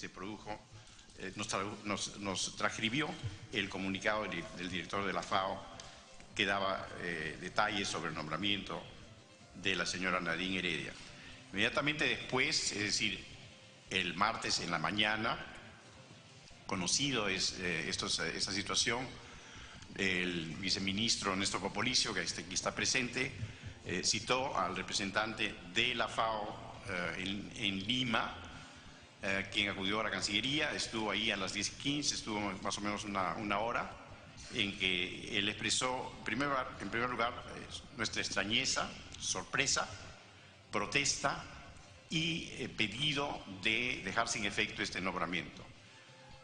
se produjo, nos transcribió el comunicado del director de la FAO que daba detalles sobre el nombramiento de la señora Nadine Heredia. Inmediatamente después, es decir, el martes en la mañana, conocido esta situación, el viceministro Néstor Popolizio, que aquí está presente, citó al representante de la FAO en Lima, quien acudió a la Cancillería, estuvo ahí a las 10:15, estuvo más o menos una hora, en que él expresó, en primer lugar, nuestra extrañeza, sorpresa, protesta y pedido de dejar sin efecto este nombramiento,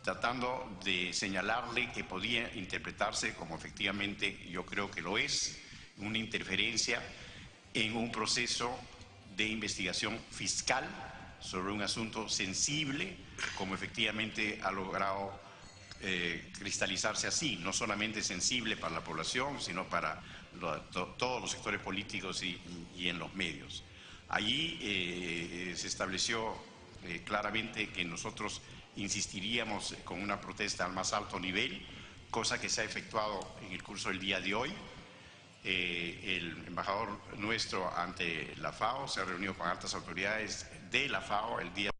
tratando de señalarle que podía interpretarse como efectivamente yo creo que lo es, una interferencia en un proceso de investigación fiscal sobre un asunto sensible, como efectivamente ha logrado cristalizarse así, no solamente sensible para la población, sino para todos los sectores políticos y en los medios. Allí se estableció claramente que nosotros insistiríamos con una protesta al más alto nivel, cosa que se ha efectuado en el curso del día de hoy. El embajador nuestro ante la FAO se ha reunido con altas autoridades de la FAO el día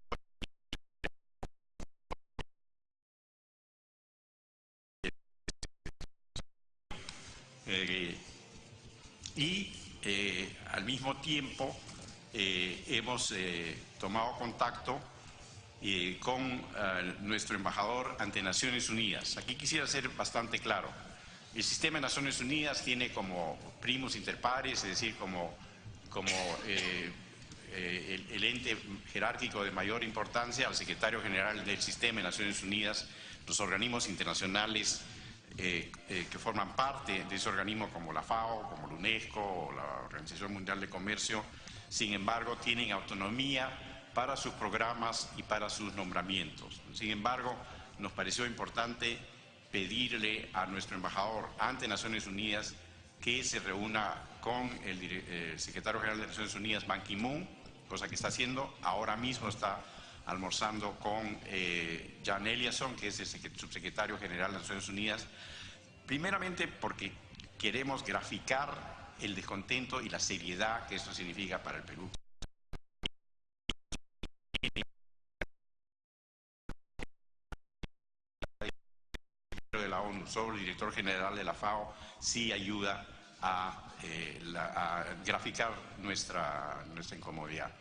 al mismo tiempo hemos tomado contacto con nuestro embajador ante Naciones Unidas. Aquí quisiera ser bastante claro. El sistema de Naciones Unidas tiene como primus inter pares, es decir, como el ente jerárquico de mayor importancia, al secretario general del sistema de Naciones Unidas, los organismos internacionales que forman parte de ese organismo, como la FAO, como la UNESCO o la Organización Mundial de Comercio. Sin embargo, tienen autonomía para sus programas y para sus nombramientos. Sin embargo, nos pareció importante pedirle a nuestro embajador ante Naciones Unidas que se reúna con el secretario general de Naciones Unidas, Ban Ki-moon, cosa que está haciendo. Ahora mismo está almorzando con Jan Eliasson, que es el subsecretario general de Naciones Unidas, primeramente porque queremos graficar el descontento y la seriedad que esto significa para el Perú. De la ONU, sobre el director general de la FAO, sí ayuda a graficar nuestra incomodidad.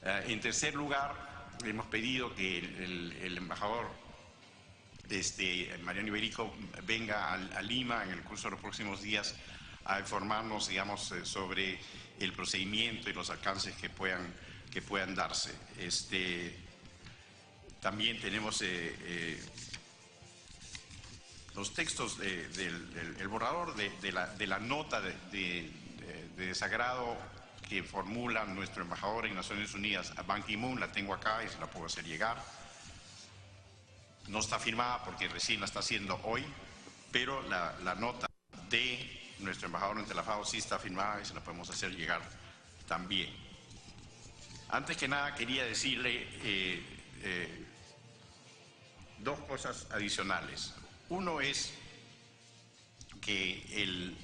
En tercer lugar, hemos pedido que el embajador Mariano Iberico venga a Lima en el curso de los próximos días a informarnos, digamos, sobre el procedimiento y los alcances que puedan darse. También tenemos los textos el borrador de la nota de desagrado que formula nuestro embajador en Naciones Unidas a Ban Ki-moon. La tengo acá y se la puedo hacer llegar. No está firmada porque recién la está haciendo hoy, pero la nota de nuestro embajador ante la FAO sí está firmada y se la podemos hacer llegar también. Antes que nada quería decirle dos cosas adicionales. Uno es que en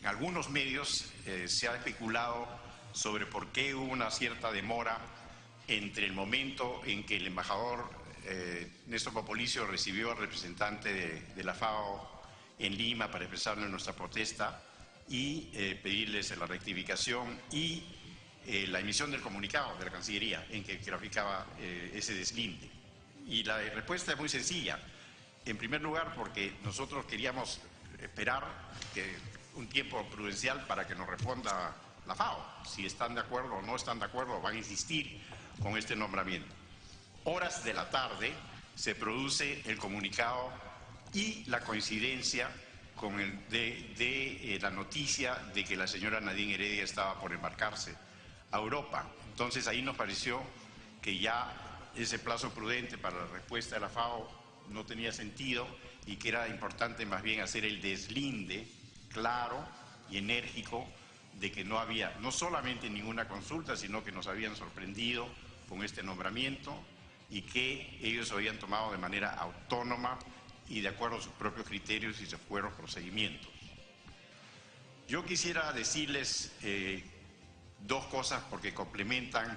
algunos medios se ha especulado sobre por qué hubo una cierta demora entre el momento en que el embajador Néstor Popolizio recibió al representante de la FAO en Lima para expresarle nuestra protesta y pedirles la rectificación y la emisión del comunicado de la Cancillería en que graficaba ese deslinde. Y la respuesta es muy sencilla. En primer lugar, porque nosotros queríamos esperar un tiempo prudencial para que nos responda la FAO, si están de acuerdo o no están de acuerdo, van a insistir con este nombramiento. Horas de la tarde se produce el comunicado y la coincidencia con la noticia de que la señora Nadine Heredia estaba por embarcarse a Europa. Entonces ahí nos pareció que ya ese plazo prudente para la respuesta de la FAO no tenía sentido y que era importante más bien hacer el deslinde claro y enérgico de que no había no solamente ninguna consulta, sino que nos habían sorprendido con este nombramiento y que ellos lo habían tomado de manera autónoma y de acuerdo a sus propios criterios y sus buenos procedimientos. Yo quisiera decirles dos cosas porque complementan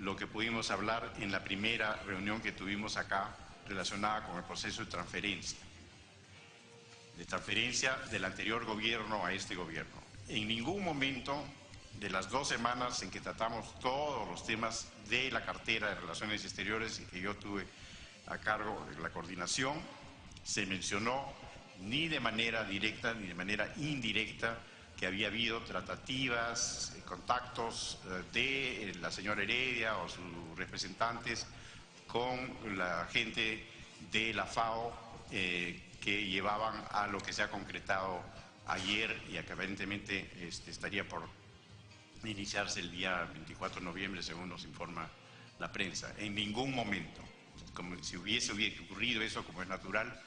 lo que pudimos hablar en la primera reunión que tuvimos acá relacionada con el proceso de transferencia del anterior gobierno a este gobierno. En ningún momento de las 2 semanas en que tratamos todos los temas de la cartera de Relaciones Exteriores y que yo tuve a cargo de la coordinación, se mencionó ni de manera directa ni de manera indirecta que había habido tratativas, contactos de la señora Heredia o sus representantes con la gente de la FAO que llevaban a lo que se ha concretado ayer y que aparentemente estaría por iniciarse el día 24 de noviembre, según nos informa la prensa. En ningún momento, como si hubiese ocurrido eso, como es natural,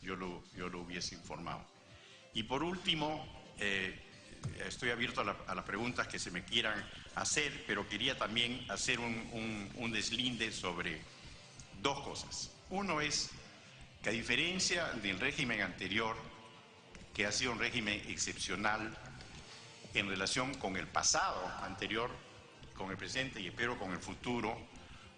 yo lo hubiese informado. Y por último, estoy abierto a las preguntas que se me quieran hacer, pero quería también hacer un deslinde sobre dos cosas. Uno es que a diferencia del régimen anterior, que ha sido un régimen excepcional en relación con el pasado anterior, con el presente y espero con el futuro,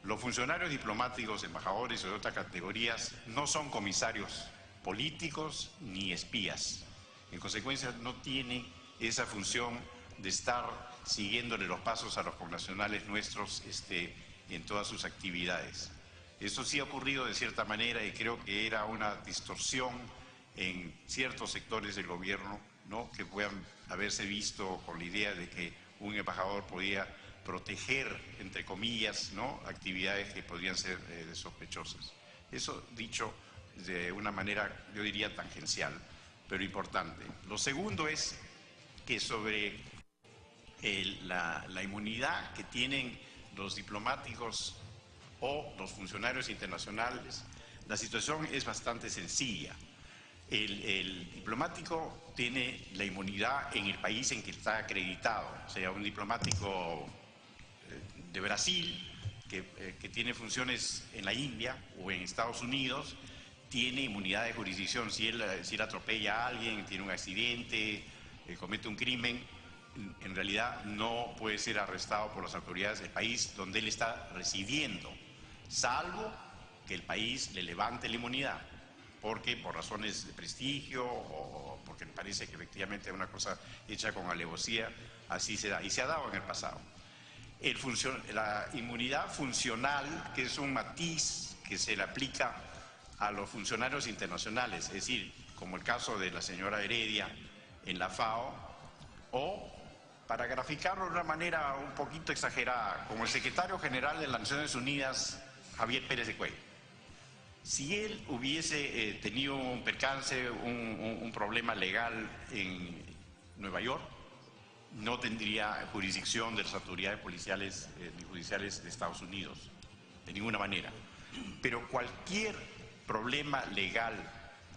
los funcionarios diplomáticos, embajadores o de otras categorías no son comisarios políticos ni espías. En consecuencia, no tienen esa función de estar siguiéndole los pasos a los connacionales nuestros en todas sus actividades. Eso sí ha ocurrido de cierta manera y creo que era una distorsión en ciertos sectores del gobierno, ¿no?, que puedan haberse visto con la idea de que un embajador podía proteger, entre comillas, ¿no?, actividades que podrían ser sospechosas. Eso dicho de una manera, yo diría, tangencial, pero importante. Lo segundo es que sobre la inmunidad que tienen los diplomáticos o los funcionarios internacionales, la situación es bastante sencilla. El diplomático tiene la inmunidad en el país en que está acreditado, o sea, un diplomático de Brasil que tiene funciones en la India o en Estados Unidos, tiene inmunidad de jurisdicción. Si él atropella a alguien, tiene un accidente, comete un crimen, en realidad no puede ser arrestado por las autoridades del país donde él está residiendo, salvo que el país le levante la inmunidad, porque por razones de prestigio o porque me parece que efectivamente es una cosa hecha con alevosía, así se da, y se ha dado en el pasado. La inmunidad funcional, que es un matiz que se le aplica a los funcionarios internacionales, es decir, como el caso de la señora Heredia en la FAO, o, para graficarlo de una manera un poquito exagerada, como el secretario general de las Naciones Unidas, Javier Pérez de Cuellar. Si él hubiese tenido un percance, un problema legal en Nueva York, no tendría jurisdicción de las autoridades policiales ni judiciales de Estados Unidos, de ninguna manera. Pero cualquier problema legal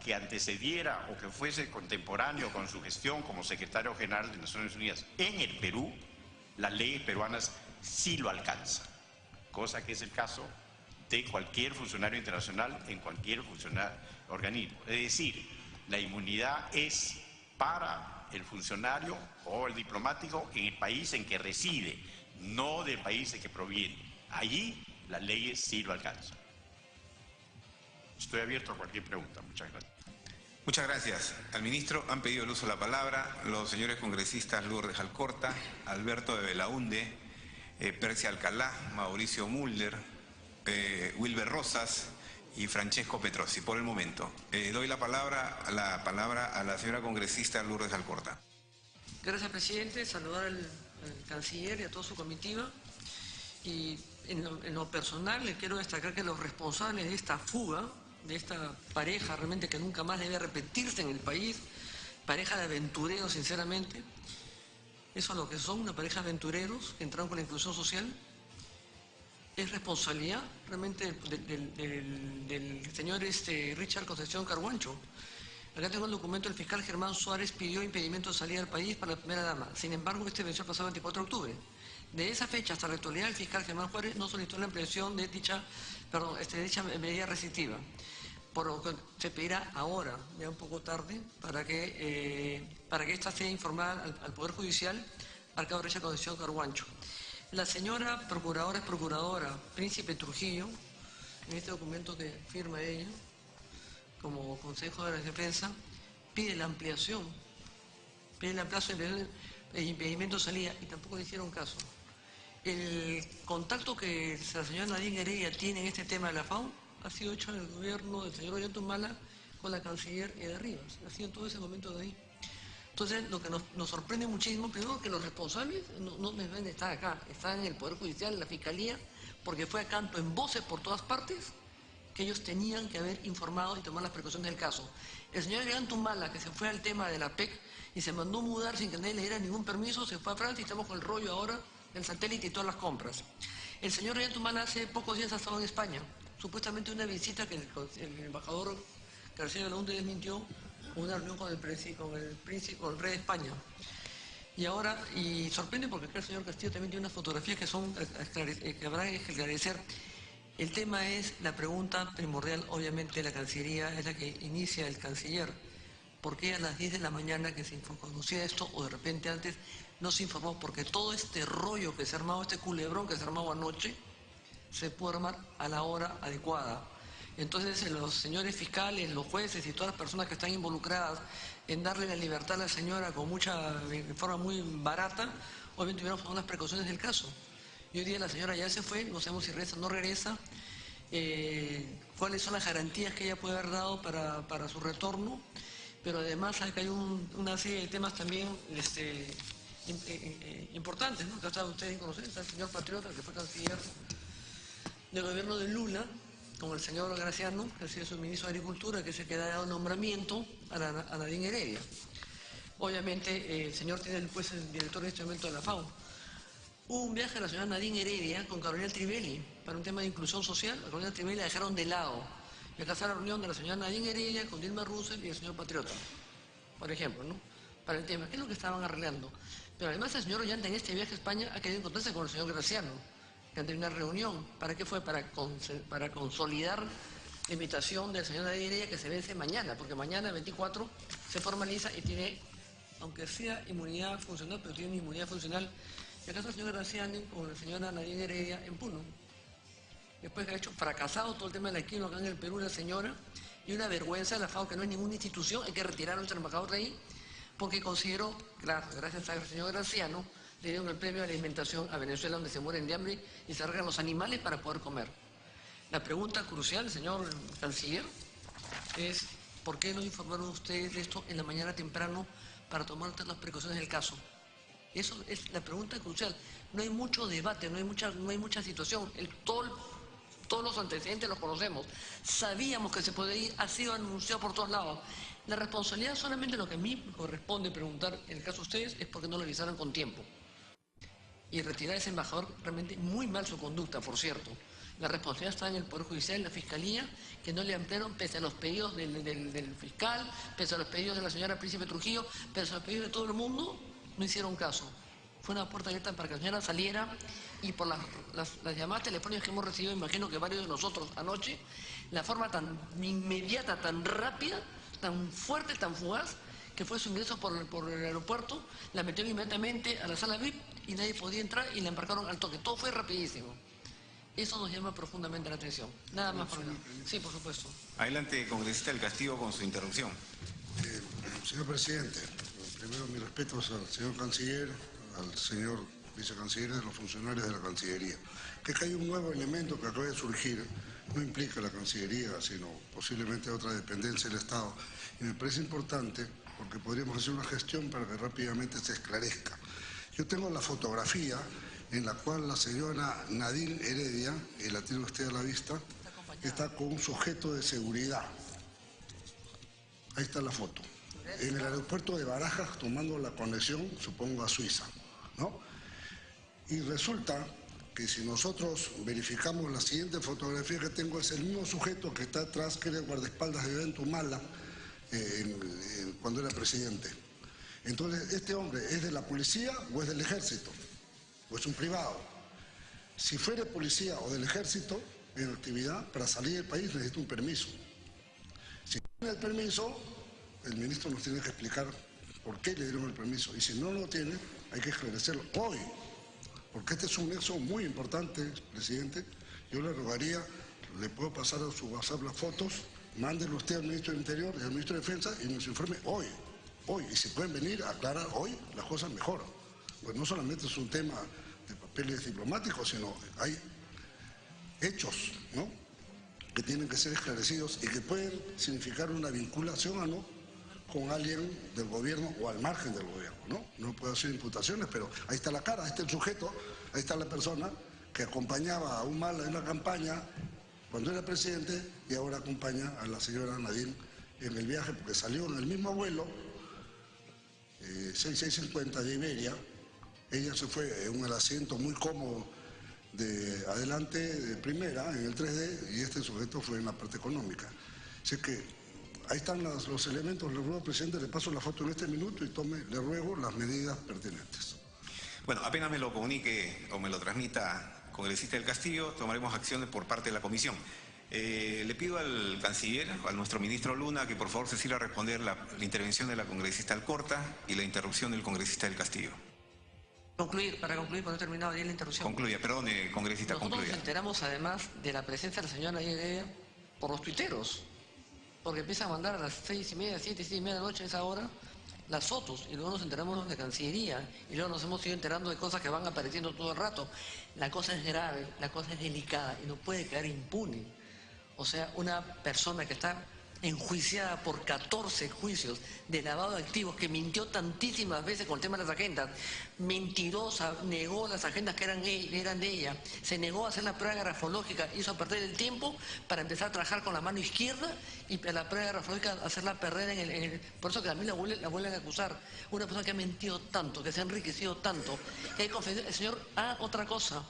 que antecediera o que fuese contemporáneo con su gestión como secretario general de Naciones Unidas en el Perú, las leyes peruanas sí lo alcanzan, cosa que es el caso de cualquier funcionario internacional en cualquier organismo. Es decir, la inmunidad es para el funcionario o el diplomático en el país en que reside, no del país de que proviene. Allí las leyes sí lo alcanzan. Estoy abierto a cualquier pregunta. Muchas gracias. Muchas gracias. Al ministro han pedido el uso de la palabra los señores congresistas Lourdes Alcorta, Alberto de Belaunde, Persia Alcalá, Mauricio Mulder, Wilber Rosas y Francesco Petrosi. Por el momento, doy la palabra a la señora congresista Lourdes Alcorta. Gracias, presidente. Saludar al canciller y a toda su comitiva. Y en lo personal le quiero destacar que los responsables de esta fuga, de esta pareja realmente que nunca más debe repetirse en el país, pareja de aventureros, sinceramente, eso es lo que son, una pareja de aventureros que entraron con la inclusión social, es responsabilidad realmente del señor Richard Concepción Carhuancho. Acá tengo el documento, el fiscal Germán Suárez pidió impedimento de salida del país para la primera dama. Sin embargo, venció el pasado 24 de octubre. De esa fecha hasta la actualidad, el fiscal Germán Juárez no solicitó la ampliación de dicha medida restrictiva, por lo que se pedirá ahora, ya un poco tarde, para que ésta sea informada al Poder Judicial, marcado Recha Concepción Carhuancho. La señora procuradora es procuradora Príncipe Trujillo, en este documento que firma ella, como Consejo de la Defensa, pide la ampliación de impedimento de salida, y tampoco le hicieron caso. El contacto que la señora Nadine Heredia tiene en este tema de la FAO ha sido hecho en el gobierno del señor Ollanta con la canciller Eda Rivas, ha sido en todo ese momento de ahí. Entonces, lo que nos sorprende muchísimo, primero que los responsables no deben estar acá, están en el Poder Judicial, en la Fiscalía, porque fue a canto en voces por todas partes que ellos tenían que haber informado y tomar las precauciones del caso. El señor Ollanta, que se fue al tema de la PEC y se mandó mudar sin que nadie le diera ningún permiso, se fue a Francia y estamos con el rollo ahora del satélite y todas las compras. El señor Ollanta hace pocos días ha estado en España, supuestamente una visita que el embajador García Belaúnde desmintió, una reunión con el rey de España. Y sorprende porque acá el señor Castillo también tiene unas fotografías que habrá que esclarecer. El tema es la pregunta primordial, obviamente la Cancillería es la que inicia el canciller. ¿Por qué a las 10 de la mañana que se conocía esto o de repente antes no se informó? Porque todo este rollo que se ha armado, este culebrón que se ha armado anoche, se puede armar a la hora adecuada. Entonces los señores fiscales, los jueces y todas las personas que están involucradas en darle la libertad a la señora de forma muy barata, obviamente tuvieron unas precauciones del caso. Y hoy día la señora ya se fue, no sabemos si regresa o no regresa, cuáles son las garantías que ella puede haber dado para su retorno, pero además hay una serie de temas también importantes, ¿no? Que hasta ustedes conocen, está el señor Patriota, que fue canciller del gobierno de Lula, como el señor Graciano, que ha sido su ministro de Agricultura, que es el que ha dado nombramiento a Nadine Heredia. Obviamente el señor tiene pues, el director de este momento de la FAO. Hubo un viaje a la señora Nadine Heredia con Carolina Trivelli para un tema de inclusión social. A Carolina Trivelli la dejaron de lado. Y acá está la reunión de la señora Nadine Heredia con Dilma Rousseff y el señor Patriota, por ejemplo, ¿no? Para el tema, ¿qué es lo que estaban arreglando? Pero además el señor Ollanta en este viaje a España ha querido encontrarse con el señor Graciano, que han tenido una reunión. ¿Para qué fue? Para consolidar la invitación del señor Nadine Heredia que se vence mañana, porque mañana, 24, se formaliza y tiene, aunque sea inmunidad funcional, pero tiene una inmunidad funcional. Y acá está el señor Graciano con la señora Nadine Heredia en Puno. Después que ha hecho fracasado todo el tema del alquilo acá en el Perú la señora, y una vergüenza de la FAO que no es ninguna institución, hay que retirar a nuestro embajador de ahí, porque consideró, claro, gracias al señor Graciano, le dieron el premio a la alimentación a Venezuela, donde se mueren de hambre y se arreglan los animales para poder comer. La pregunta crucial, señor canciller, es ¿por qué no informaron ustedes de esto en la mañana temprano para tomar todas las precauciones del caso? Eso es la pregunta crucial. No hay mucho debate, no hay mucha situación. Todos los antecedentes los conocemos. Sabíamos que se podía ir, ha sido anunciado por todos lados. La responsabilidad solamente lo que a mí me corresponde preguntar, en el caso de ustedes, es porque no lo avisaron con tiempo. Y retirar a ese embajador, realmente muy mal su conducta, por cierto. La responsabilidad está en el Poder Judicial, en la Fiscalía, que no le ampliaron pese a los pedidos del fiscal, pese a los pedidos de la señora Príncipe Trujillo, pese a los pedidos de todo el mundo, no hicieron caso. Fue una puerta abierta para que la señora saliera y por las llamadas telefónicas que hemos recibido, imagino que varios de nosotros anoche, la forma tan inmediata, tan rápida, tan fuerte, tan fugaz, que fue su ingreso por el aeropuerto, la metieron inmediatamente a la sala VIP y nadie podía entrar y la embarcaron al toque. Todo fue rapidísimo. Eso nos llama profundamente la atención. Nada más por nada. Sí, por supuesto. Adelante, congresista del Castillo, con su interrupción. Señor presidente, primero mis respetos al señor canciller, al señor vicecanciller y a los funcionarios de la Cancillería. Que haya un nuevo elemento que acaba de surgir no implica la Cancillería, sino posiblemente otra dependencia del Estado. Y me parece importante porque podríamos hacer una gestión para que rápidamente se esclarezca. Yo tengo la fotografía en la cual la señora Nadine Heredia, y la tiene usted a la vista, está con un sujeto de seguridad. Ahí está la foto. En el aeropuerto de Barajas, tomando la conexión, supongo, a Suiza, ¿no? Y resulta que si nosotros verificamos la siguiente fotografía que tengo, es el mismo sujeto que está atrás, que era el guardaespaldas de Ollanta cuando era presidente. Entonces, ¿este hombre es de la policía o es del ejército? o es un privado. Si fuera policía o del ejército en actividad, para salir del país necesita un permiso. Si tiene el permiso, el ministro nos tiene que explicar por qué le dieron el permiso. Y si no lo tiene, hay que esclarecerlo hoy. Porque este es un nexo muy importante, presidente. Yo le rogaría, le puedo pasar a su WhatsApp las fotos, mándelo usted al ministro del Interior y al ministro de Defensa y nos informe hoy. Y si pueden venir a aclarar hoy, las cosas mejoran. Pues no solamente es un tema de papeles diplomáticos, sino hay hechos, ¿no?, que tienen que ser esclarecidos y que pueden significar una vinculación o no con alguien del gobierno o al margen del gobierno, ¿no? No puedo hacer imputaciones, pero ahí está la cara, ahí está el sujeto, ahí está la persona que acompañaba a Humala en la campaña cuando era presidente y ahora acompaña a la señora Nadine en el viaje porque salió en el mismo vuelo 6650 de Iberia. Ella se fue en un asiento muy cómodo de adelante, de primera, en el 3D, y este sujeto fue en la parte económica. Así que ahí están los elementos. Le ruego al presidente, le paso la foto en este minuto y le ruego las medidas pertinentes. Bueno, apenas me lo comunique o me lo transmita congresista del Castillo, tomaremos acciones por parte de la comisión. Le pido al canciller, a nuestro ministro Luna, que por favor se siga a responder la intervención de la congresista Alcorta y la interrupción del congresista del Castillo. Para concluir, porque no he terminado bien la interrupción. Concluya, perdone, congresista, Nosotros concluya. nos enteramos además de la presencia de la señora Nadine por los tuiteros, porque empieza a mandar a las 6:30, 7:30 de la noche, a esa hora, las fotos, y luego nos enteramos de Cancillería, y luego nos hemos ido enterando de cosas que van apareciendo todo el rato. La cosa es grave, la cosa es delicada, y no puede quedar impune. O sea, una persona que está enjuiciada por 14 juicios de lavado de activos, que mintió tantísimas veces con el tema de las agendas, mentirosa, negó las agendas que eran de ella, se negó a hacer la prueba grafológica, hizo perder el tiempo para empezar a trabajar con la mano izquierda y la prueba grafológica hacerla perder por eso que también la vuelven a acusar. Una persona que ha mentido tanto, que se ha enriquecido tanto, que hay confesión. El señor, otra cosa,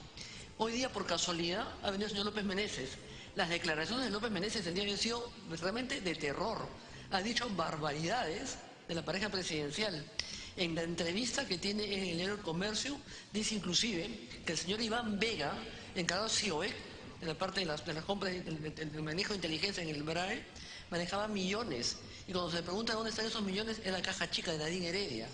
hoy día por casualidad ha venido el señor López Meneses. Las declaraciones de López Meneses el día de hoy han sido realmente de terror. Ha dicho barbaridades de la pareja presidencial. En la entrevista que tiene en el diario El Comercio, dice inclusive que el señor Iván Vega, encargado de CIOEC, de la parte de las compras, del manejo de inteligencia en el BRAE, manejaba millones. Y cuando se le pregunta dónde están esos millones, es la caja chica de Nadine Heredia.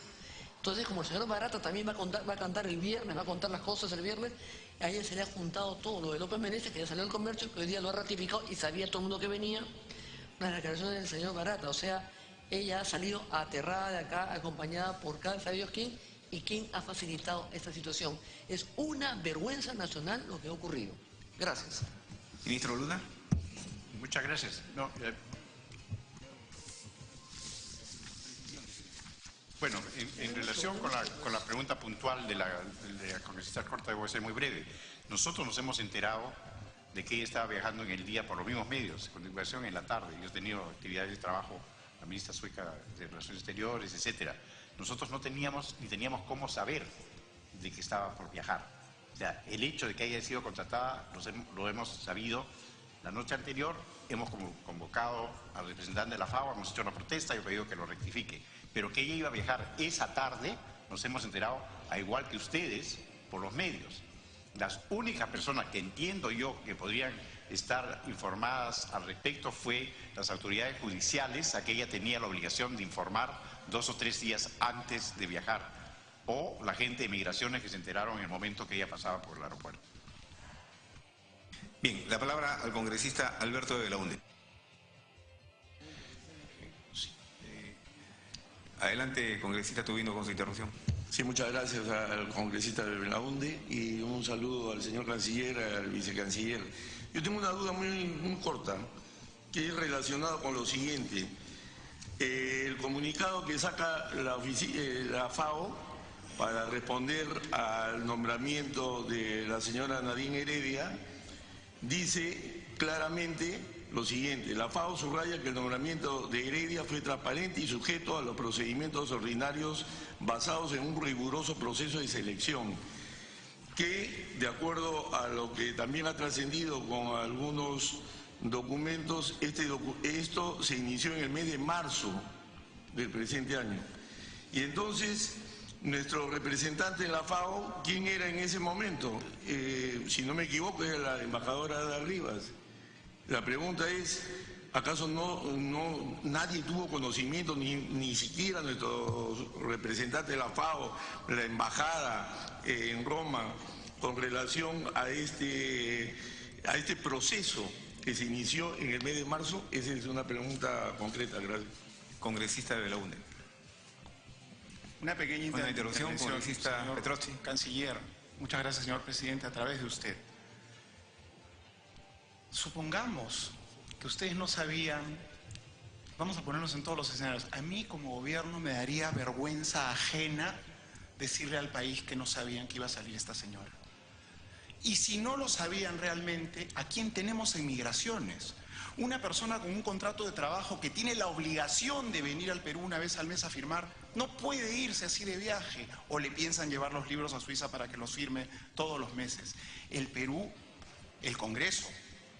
Entonces, como el señor Barata también va a cantar el viernes, va a contar las cosas el viernes, a ella se le ha juntado todo lo de López Meneses, que ya salió al Comercio, que hoy día lo ha ratificado y sabía todo el mundo que venía, las declaraciones del señor Barata. O sea, ella ha salido aterrada de acá, acompañada por sabe Dios quién, y quién ha facilitado esta situación. Es una vergüenza nacional lo que ha ocurrido. Gracias. Ministro Luna. Muchas gracias. Bueno, en relación con la pregunta puntual de la congresista Alcorta, debo ser muy breve. Nosotros nos hemos enterado de que ella estaba viajando en el día por los mismos medios, con divulgación en la tarde. Yo he tenido actividades de trabajo, la ministra sueca de Relaciones Exteriores, etcétera. Nosotros no teníamos ni teníamos cómo saber de que estaba por viajar. O sea, el hecho de que haya sido contratada lo hemos sabido la noche anterior. Hemos convocado al representante de la FAO, hemos hecho una protesta y he pedido que lo rectifique. Pero que ella iba a viajar esa tarde, nos hemos enterado, a igual que ustedes, por los medios. Las únicas personas que entiendo yo que podrían estar informadas al respecto fue las autoridades judiciales, a que ella tenía la obligación de informar 2 o 3 días antes de viajar, o la gente de migraciones que se enteraron en el momento que ella pasaba por el aeropuerto. Bien, la palabra al congresista Alberto de Belaunde. Adelante, congresista Tubino, con su interrupción. Sí, muchas gracias al congresista de Belaunde y un saludo al señor canciller, al vicecanciller. Yo tengo una duda muy corta, que es relacionada con lo siguiente. El comunicado que saca la FAO para responder al nombramiento de la señora Nadine Heredia dice claramente lo siguiente: la FAO subraya que el nombramiento de Heredia fue transparente y sujeto a los procedimientos ordinarios basados en un riguroso proceso de selección, que, de acuerdo a lo que también ha trascendido con algunos documentos, esto se inició en el mes de marzo del presente año. Y entonces, Nuestro representante en la FAO, ¿quién era en ese momento? Si no me equivoco, era la embajadora Ada Rivas. La pregunta es, ¿acaso nadie tuvo conocimiento, ni siquiera nuestro representante de la FAO, la embajada en Roma, con relación a este proceso que se inició en el mes de marzo? Esa es una pregunta concreta, gracias. Congresista de Belaúnde. Una pequeña interrupción, congresista señor Petrozzi. Canciller. Muchas gracias, señor presidente, a través de usted. Supongamos que ustedes no sabían, vamos a ponernos en todos los escenarios. A mí como gobierno me daría vergüenza ajena decirle al país que no sabían que iba a salir esta señora. Y si no lo sabían realmente, ¿a quién tenemos en migraciones? Una persona con un contrato de trabajo que tiene la obligación de venir al Perú una vez al mes a firmar, no puede irse así de viaje, o le piensan llevar los libros a Suiza para que los firme todos los meses. El Perú, el Congreso,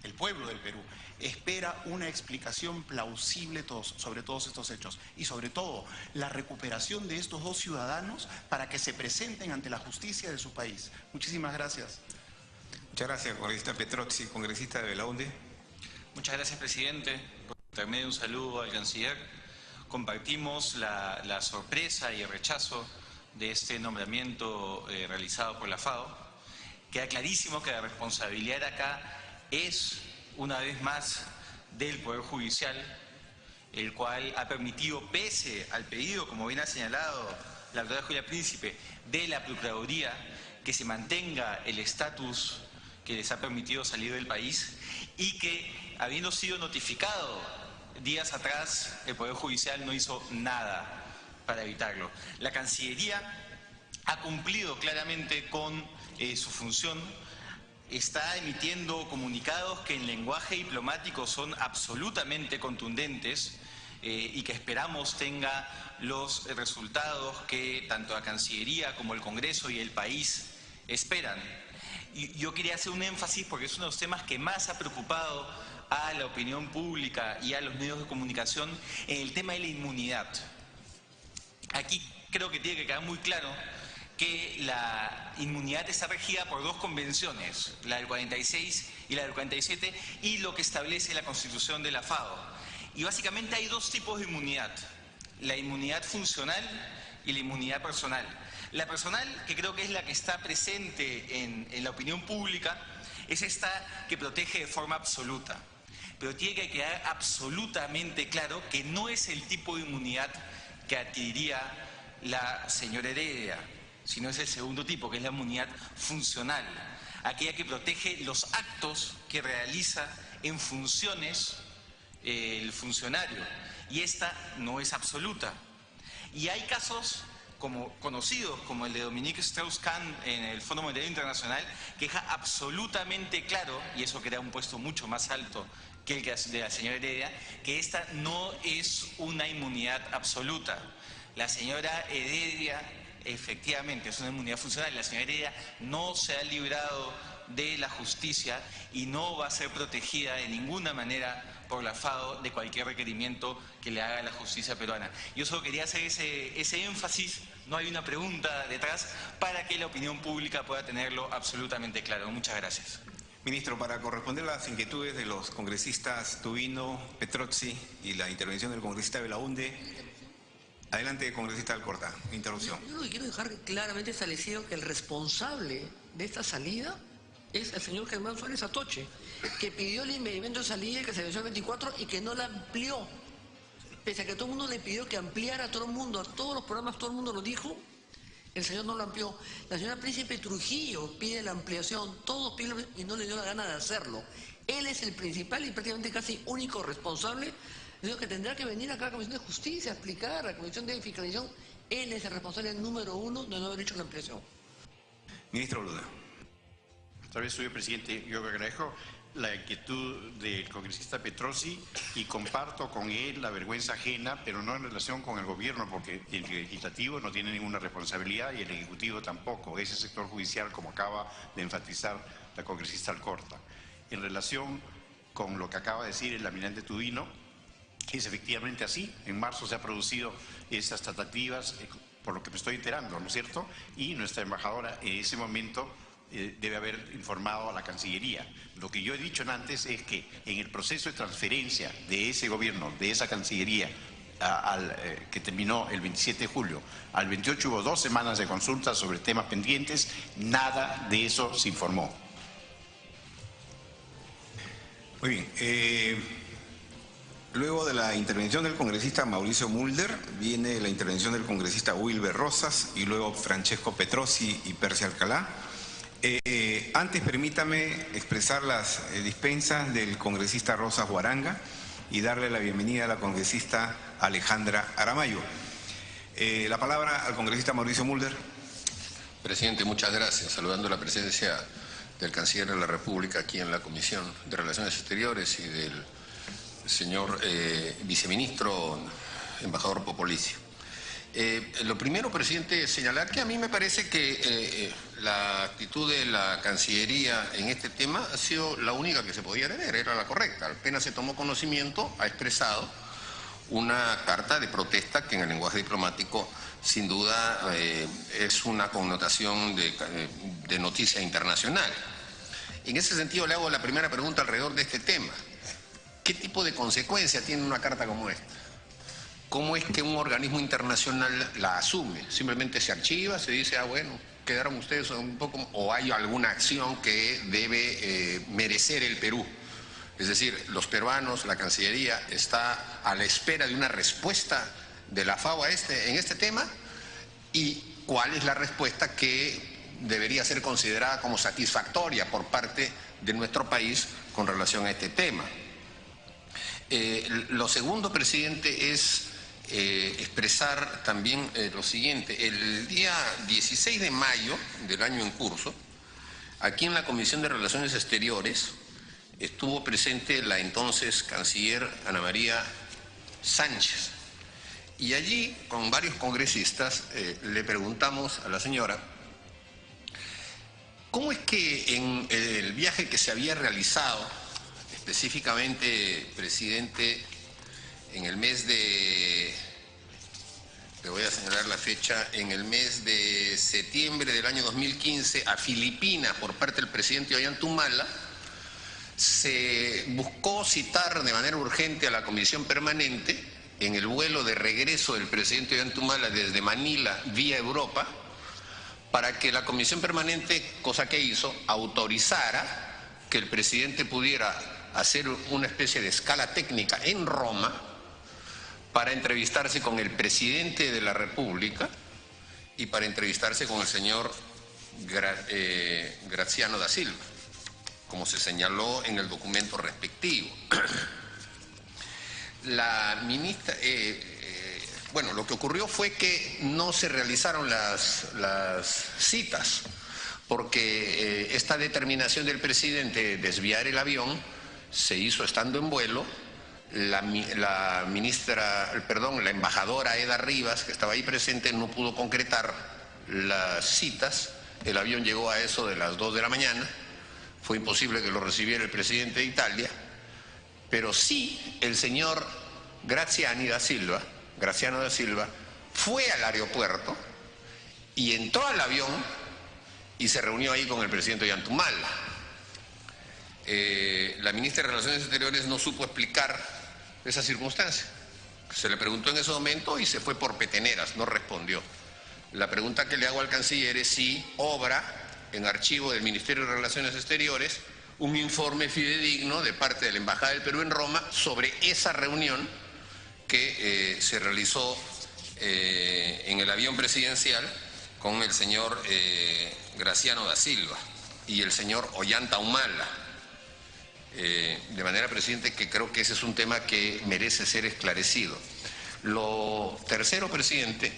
el pueblo del Perú, espera una explicación plausible sobre todos estos hechos y sobre todo la recuperación de estos dos ciudadanos para que se presenten ante la justicia de su país. Muchísimas gracias. Muchas gracias, congresista Petrozzi. Congresista de Belaúnde. Muchas gracias, presidente. Por intermedio, un saludo al canciller. Compartimos la sorpresa y el rechazo de este nombramiento realizado por la FAO. Queda clarísimo que la responsabilidad acá es, una vez más, del Poder Judicial, el cual ha permitido, pese al pedido, como bien ha señalado la doctora Julia Príncipe, de la Procuraduría, que se mantenga el estatus que les ha permitido salir del país y que, habiendo sido notificado días atrás, el Poder Judicial no hizo nada para evitarlo. La Cancillería ha cumplido claramente con su función, está emitiendo comunicados que en lenguaje diplomático son absolutamente contundentes y que esperamos tenga los resultados que tanto la Cancillería como el Congreso y el país esperan. Y yo quería hacer un énfasis porque es uno de los temas que más ha preocupado a la opinión pública y a los medios de comunicación en el tema de la inmunidad. Aquí creo que tiene que quedar muy claro que la inmunidad está regida por dos convenciones, la del 46 y la del 47, y lo que establece la Constitución de la FAO. Y básicamente hay dos tipos de inmunidad, la inmunidad funcional y la inmunidad personal. La personal, que creo que es la que está presente en la opinión pública, es esta que protege de forma absoluta. Pero tiene que quedar absolutamente claro que no es el tipo de inmunidad que adquiriría la señora Heredia, sino es el segundo tipo, que es la inmunidad funcional, aquella que protege los actos que realiza en funciones el funcionario, y esta no es absoluta. Y hay casos conocidos como el de Dominique Strauss-Kahn en el Fondo Monetario Internacional, que deja absolutamente claro, y eso que era un puesto mucho más alto que el de la señora Heredia, que esta no es una inmunidad absoluta. La señora Heredia efectivamente es una inmunidad funcional, la señora Heredia no se ha librado de la justicia y no va a ser protegida de ninguna manera por la FAO de cualquier requerimiento que le haga la justicia peruana. Yo solo quería hacer ese énfasis, no hay una pregunta detrás, para que la opinión pública pueda tenerlo absolutamente claro. Muchas gracias. Ministro, para corresponder a las inquietudes de los congresistas Tubino, Petrozzi y la intervención del congresista Belaúnde, adelante, congresista Alcorta. Interrupción. Yo quiero dejar claramente establecido que el responsable de esta salida es el señor Germán Suárez Atoche, que pidió el impedimento de salida y que se venció el 24 y que no la amplió. Pese a que todo el mundo le pidió que ampliara a todo el mundo, a todos los programas, todo el mundo lo dijo, el señor no lo amplió. La señora Príncipe Trujillo pide la ampliación, todos piden y no le dio la gana de hacerlo. Él es el principal y prácticamente casi único responsable, que tendrá que venir acá a la Comisión de Justicia a explicar, a la Comisión de Fiscalización. Él es el responsable número uno de no haber hecho la ampliación. Ministro Luna. Tal vez, señor presidente, yo agradezco la inquietud del congresista Petrozzi y comparto con él la vergüenza ajena, pero no en relación con el gobierno, porque el legislativo no tiene ninguna responsabilidad y el ejecutivo tampoco, es el sector judicial, como acaba de enfatizar la congresista Alcorta. En relación con lo que acaba de decir el almirante Tubino, es efectivamente así. En marzo se han producido esas tratativas por lo que me estoy enterando, ¿no es cierto? Y nuestra embajadora en ese momento debe haber informado a la Cancillería. Lo que yo he dicho antes es que en el proceso de transferencia de ese gobierno, de esa Cancillería, que terminó el 27 de julio, al 28 hubo 2 semanas de consultas sobre temas pendientes, nada de eso se informó. Muy bien. Luego de la intervención del congresista Mauricio Mulder, viene la intervención del congresista Wilber Rosas y luego Francesco Petrosi y Percy Alcalá. Antes permítame expresar las dispensas del congresista Rosas Huaranga y darle la bienvenida a la congresista Alejandra Aramayo. La palabra al congresista Mauricio Mulder. Presidente, muchas gracias. Saludando la presencia del Canciller de la República aquí en la Comisión de Relaciones Exteriores y del señor viceministro, embajador Popolizio. Lo primero, presidente, es señalar que a mí me parece que la actitud de la Cancillería en este tema ha sido la única que se podía tener, era la correcta. Apenas se tomó conocimiento, ha expresado una carta de protesta que en el lenguaje diplomático sin duda es una connotación de noticia internacional. En ese sentido le hago la primera pregunta alrededor de este tema. ¿Qué tipo de consecuencia tiene una carta como esta? ¿Cómo es que un organismo internacional la asume? ¿Simplemente se archiva, se dice, bueno, quedaron ustedes un poco, o hay alguna acción que debe merecer el Perú? Es decir, los peruanos, la Cancillería, está a la espera de una respuesta de la FAO en este tema, y cuál es la respuesta que debería ser considerada como satisfactoria por parte de nuestro país con relación a este tema. Lo segundo, presidente, es expresar también lo siguiente. El día 16 de mayo del año en curso, aquí en la Comisión de Relaciones Exteriores, estuvo presente la entonces canciller Ana María Sánchez. Y allí, con varios congresistas, le preguntamos a la señora, ¿cómo es que en el viaje que se había realizado, específicamente, presidente, en el mes de, le voy a señalar la fecha, en el mes de septiembre del año 2015 a Filipinas por parte del presidente Ollantaytamala, se buscó citar de manera urgente a la comisión permanente en el vuelo de regreso del presidente Ollantaytamala desde Manila vía Europa, para que la comisión permanente, cosa que hizo, autorizara que el presidente pudiera hacer una especie de escala técnica en Roma para entrevistarse con el presidente de la República y para entrevistarse con el señor Graziano da Silva, como se señaló en el documento respectivo. La ministra, bueno, lo que ocurrió fue que no se realizaron las citas, porque esta determinación del presidente de desviar el avión se hizo estando en vuelo. La embajadora Eda Rivas, que estaba ahí presente, no pudo concretar las citas. El avión llegó a eso de las 2 de la mañana. Fue imposible que lo recibiera el presidente de Italia, pero sí el señor Graziano da Silva fue al aeropuerto y entró al avión y se reunió ahí con el presidente Ollantaytamala. La ministra de Relaciones Exteriores no supo explicar esa circunstancia. Se le preguntó en ese momento y se fue por peteneras, no respondió. La pregunta que le hago al canciller es si obra en archivo del Ministerio de Relaciones Exteriores un informe fidedigno de parte de la Embajada del Perú en Roma sobre esa reunión que se realizó en el avión presidencial con el señor Graziano da Silva y el señor Ollantaytamala. De manera, presidente, que creo que ese es un tema que merece ser esclarecido. Lo tercero, presidente,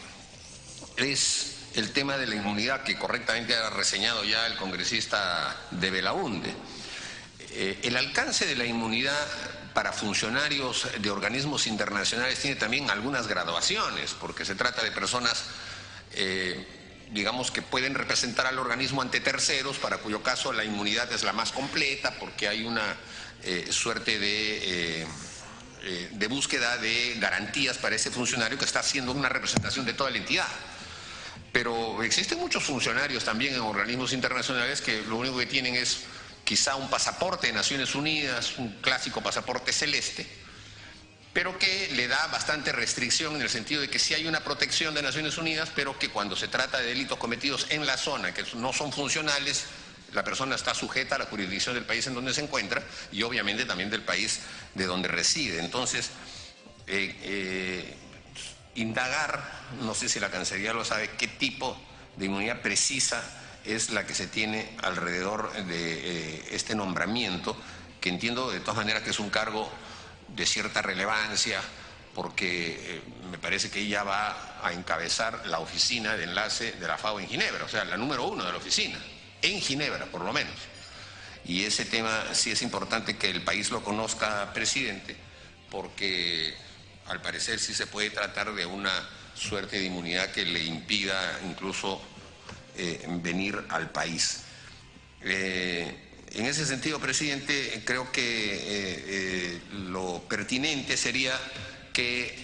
es el tema de la inmunidad que correctamente ha reseñado ya el congresista de Belaúnde. El alcance de la inmunidad para funcionarios de organismos internacionales tiene también algunas graduaciones, porque se trata de personas, digamos, que pueden representar al organismo ante terceros, para cuyo caso la inmunidad es la más completa, porque hay una suerte de búsqueda de garantías para ese funcionario que está haciendo una representación de toda la entidad. Pero existen muchos funcionarios también en organismos internacionales que lo único que tienen es quizá un pasaporte de Naciones Unidas, un clásico pasaporte celeste, pero que le da bastante restricción en el sentido de que sí hay una protección de Naciones Unidas, pero que cuando se trata de delitos cometidos en la zona, que no son funcionales, la persona está sujeta a la jurisdicción del país en donde se encuentra y obviamente también del país de donde reside. Entonces, indagar, no sé si la Cancillería lo sabe, qué tipo de inmunidad precisa es la que se tiene alrededor de este nombramiento, que entiendo de todas maneras que es un cargo de cierta relevancia, porque me parece que ella va a encabezar la oficina de enlace de la FAO en Ginebra, o sea, la número 1 de la oficina, en Ginebra por lo menos. Y ese tema sí es importante que el país lo conozca, presidente, porque al parecer sí se puede tratar de una suerte de inmunidad que le impida incluso venir al país. En ese sentido, presidente, creo que lo pertinente sería que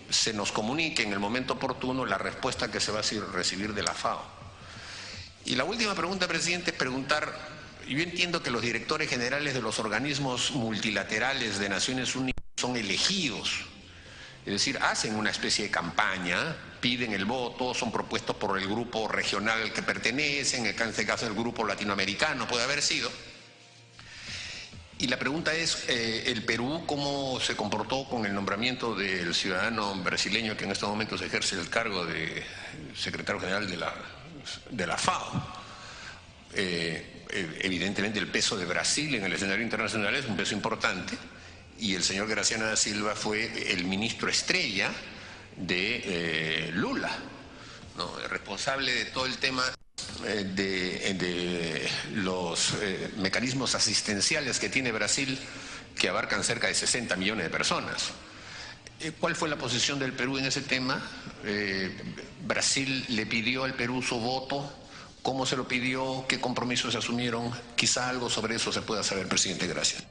se nos comunique en el momento oportuno la respuesta que se va a recibir de la FAO. Y la última pregunta, presidente, es preguntar, yo entiendo que los directores generales de los organismos multilaterales de Naciones Unidas son elegidos, es decir, hacen una especie de campaña, piden el voto, son propuestos por el grupo regional al que pertenecen, en este caso el grupo latinoamericano puede haber sido. Y la pregunta es, ¿el Perú cómo se comportó con el nombramiento del ciudadano brasileño que en estos momentos ejerce el cargo de secretario general de la FAO? Evidentemente el peso de Brasil en el escenario internacional es un peso importante, y el señor Graciano da Silva fue el ministro estrella de Lula, ¿no? Responsable de todo el tema de los mecanismos asistenciales que tiene Brasil, que abarcan cerca de 60 millones de personas. ¿Cuál fue la posición del Perú en ese tema? ¿Brasil le pidió al Perú su voto? ¿Cómo se lo pidió? ¿Qué compromisos se asumieron? Quizá algo sobre eso se pueda saber, presidente. Gracias.